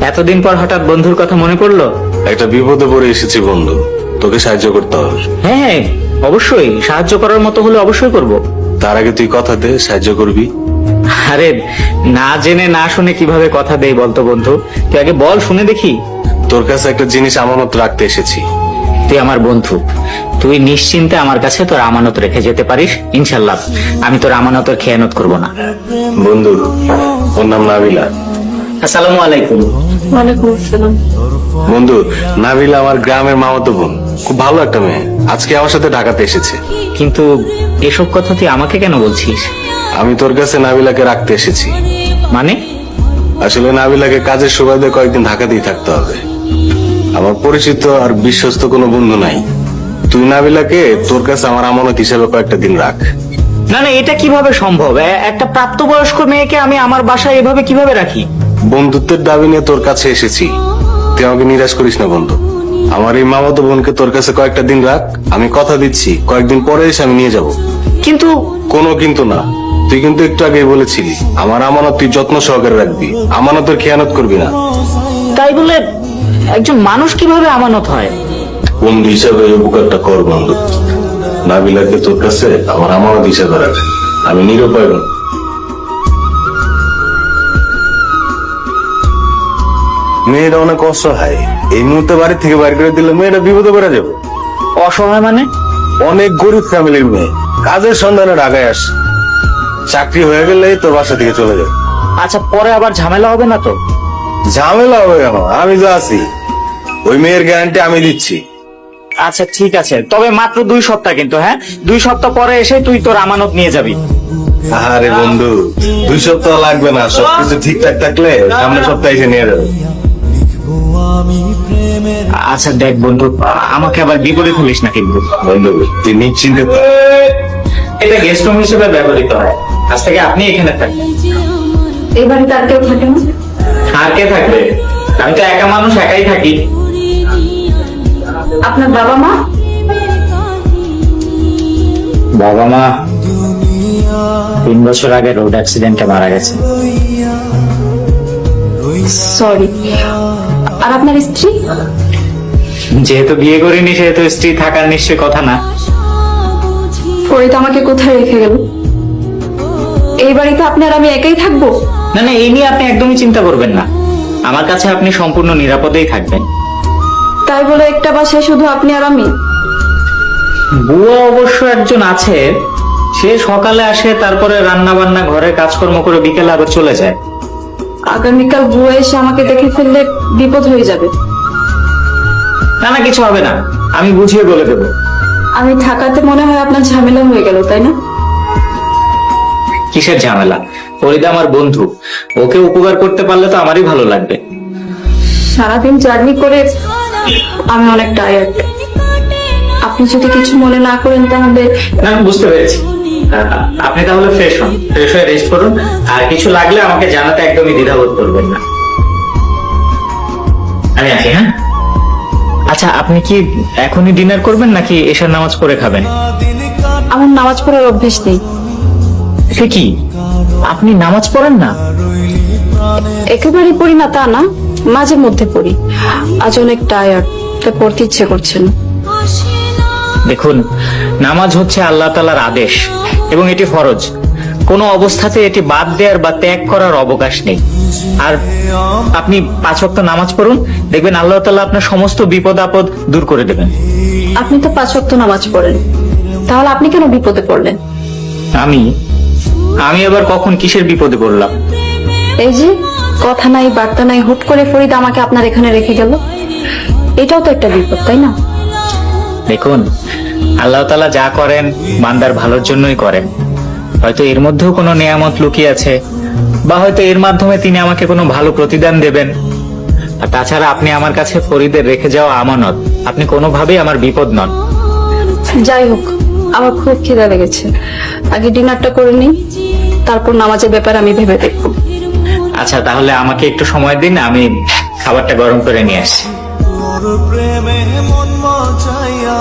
এতদিন পর হঠাৎ বন্ধুর কথা মনে পড়লো? একটা বিপদে পড়ে এসেছি বন্ধু, তোকে সাহায্য করতে হবে। হ্যাঁ, অবশ্যই সাহায্য করার মতো হলে অবশ্যই করব। তার আগে তুই কথা দে সাহায্য করবি। আরে না জেনে না শুনে কিভাবে কথা দেই বলতো বন্ধু? তুই আগে বল, শুনে দেখি। তোর কাছে একটা জিনিস আমানত রাখতে এসেছি। তুই আমার বন্ধু, তুই নিশ্চিন্তে আমার কাছে তোর আমানত রেখে যেতে পারিস। ইনশাল্লাহ আমি তোর আমানতের খেয়ানত করব না। বন্ধু, ওর নাম নাবিলা। আসসালামু আলাইকুম। ওয়ালাইকুম আসসালাম। বন্ধু, নাবিলা আমার গ্রামের মামাতো বোন, খুব ভালো একটা মেয়ে। আজকে আমার সাথে ঢাকাতে এসেছে। কিন্তু এসব কথা তুই আমাকে কেন বলছিস? আমি তোর কাছে নাবিলাকে রাখতে এসেছি। মানে? আসলে নাবিলাকে কাজের সুবাদে কয়েকদিন ঢাকাতেই থাকতে হবে। আমার পরিচিত আর বিশ্বস্ত কোনো বন্ধু নাই। তুই নাবিলাকে তোর কাছে আমার আমানত হিসেবে কয়েকটা দিন রাখ। না না, এটা কিভাবে সম্ভব? একটা প্রাপ্তবয়স্ক মেয়েকে আমি আমার বাসায় এভাবে কিভাবে রাখি? বন্ধুত্বের দাবি নিয়ে তোর কাছে এসেছি, তুই আমাকে নিরাশ করিস না বন্ধু। আমার এই মামাতো বোনকে তোর কাছে কয়েকটা দিন রাখ, আমি কথা দিচ্ছি কয়েকদিন পরে এসে আমি নিয়ে যাব। কিন্তু কোনো কিন্তু না, তুই কিন্তু একটু আগেই বলেছিলি আমার আমানত তুই যত্ন সহকারে রাখবি, আমানতের খেয়ানত করবি না। তাই বলে একজন মানুষ কিভাবে আমানত হয়? বন্ধু হিসাবে এই উপকারটা কর বন্ধু। নাবিলাকে তোর কাছে আমার আমানত হিসাবে রাখ, আমি নিরুপায় বন্ধু। মেয়েটা অনেক অসহায়, এই মুহূর্তে বাড়ি থেকে বাইর করে দিলে মেয়েটা বিপদে পড়ে যাবে। অসহায় মানে? অনেক গরিব ফ্যামিলির মেয়ে, কাজের সন্ধানে ঢাকায় আসে। চাকরি হয়ে গেলে তোর বাসা থেকে চলে যাবে। আচ্ছা, পরে আবার ঝামেলা হবে না তো? ঝামেলা হবে কেন, আমি তো আছি। ওই মেয়ের গ্যারান্টি আমি দিচ্ছি। আচ্ছা ঠিক আছে, তবে মাত্র 2 সপ্তাহ কিন্তু। হ্যাঁ, 2 সপ্তাহ পরে এসে তুই তোর আমানত নিয়ে যাবি। আরে বন্ধু, 2 সপ্তাহ লাগবে না, সবকিছু ঠিকঠাক থাকলে সামনের সপ্তাহে এসে নিয়ে যাবে। আচ্ছা দেখ বন্ধু, আমাকে আবার বিপদে ফেলিস না কিন্তু। বন্ধু তুই নিশ্চিন্তে থাক। এটা গেস্ট রুম হিসেবে ব্যবহৃত হয়। আজ থেকে আপনি এখানে থাকবেন। এই বাড়িতে আর কেউ থাকে না? আর কে থাকবে? আমি তো একা মানুষ, একাই থাকি। আপনার বাবা মা? বাবা মা 3 বছর আগে রোড অ্যাক্সিডেন্টে মারা গেছে। সরি। আর আপনার স্ত্রী? যেহেতু বিয়ে করিনি সেহেতু স্ত্রী থাকার নিশ্চয় কথা না। ফরিদ আমাকে কোথায় রেখে গেল? এই বাড়িতে আপনি আর আমি একাই থাকবো? না না, এই নিয়ে আপনি একদমই চিন্তা করবেন না। আমার কাছে আপনি সম্পূর্ণ নিরাপদেই থাকবেন। তাই বলে একটা বাসায় শুধু আপনি আর আমি? বুয়া অবশ্য একজন আছে, সে সকালে আসে, তারপরে রান্না বান্না ঘরে কাজকর্ম করে বিকেলে আবার চলে যায়। আগামীকাল বুয়া এসে আমাকে দেখে ফেললে বিপদ হয়ে যাবে। না না, কিছু হবে না, আমি বুঝিয়ে বলে দেবো। আমি থাকাতে মনে হয় আপনার ঝামেলা হয়ে গেল, তাই না? কিসের ঝামেলা? ফরিদা আমার বন্ধু, ওকে উপকার করতে পারলে তো আমারই ভালো লাগবে। সারাদিন জার্নি করে আমি অনেক টায়ার্ড। আপনি যদি কিছু মনে না করেন তাহলে। না, আমি বুঝতে পেরেছি। আপনি তাহলে ফ্রেশ হন, ফ্রেশ হয়ে রেস্ট করুন। আর কিছু লাগলে আমাকে জানাতে একদমই দ্বিধাবোধ করবেন না। আমি আছি। হ্যাঁ, আচ্ছা আপনি কি এখনই ডিনার করবেন নাকি এশার নামাজ পড়ে খাবেন? আমার নামাজ পড়ার অভ্যেস নেই। সে কি, আপনি নামাজ পড়েন না? একেবারে পড়ি না তা না, মাঝে মধ্যে পড়ি। আজ অনেক টায়ার্ড, তাই পড়তে ইচ্ছে করছে না। দেখুন, নামাজ হচ্ছে আল্লাহ তাআলার আদেশ এবং এটি ফরজ। কোনো অবস্থাতে এটি বাদ দেওয়ার বা ত্যাগ করার অবকাশ নেই। আর আপনি 5 ওয়াক্ত নামাজ পড়ুন, দেখবেন আল্লাহ তাআলা আপনার সমস্ত বিপদ আপদ দূর করে দেবেন। আপনি তো 5 ওয়াক্ত নামাজ পড়েন, তাহলে আপনি কেন বিপদে পড়লেন? আমি আবার কখন কিসের বিপদে পড়লাম? এই যে কথা নাই বার্তা নাই, হুট করে ফরিদ আমাকে আপনার এখানে রেখে গেল, এটাও তো একটা বিপদ, তাই না? দেখুন, আল্লাহ তাআলা যা করেন বান্দার ভালোর জন্যই করেন। হয়তো এর মধ্যেও কোনো নেয়ামত লুকিয়ে আছে, বা হয়তো এর মাধ্যমে তিনি আমাকে কোনো ভালো প্রতিদান দেবেন। আর তাছাড়া আপনি আমার কাছে ফরিদের রেখে যাওয়া আমানত, আপনি কোনোভাবেই আমার বিপদ নন। যাই হোক, আমার খুব খিদা লেগেছে, আগে ডিনারটা করে নিই, তারপর নামাজের ব্যাপারে আমি ভেবে দেখবো। আচ্ছা তাহলে আমাকে একটু সময় দিন, আমি খাবারটা গরম করে নিয়ে আসি। প্রেমে মন মজাইয়া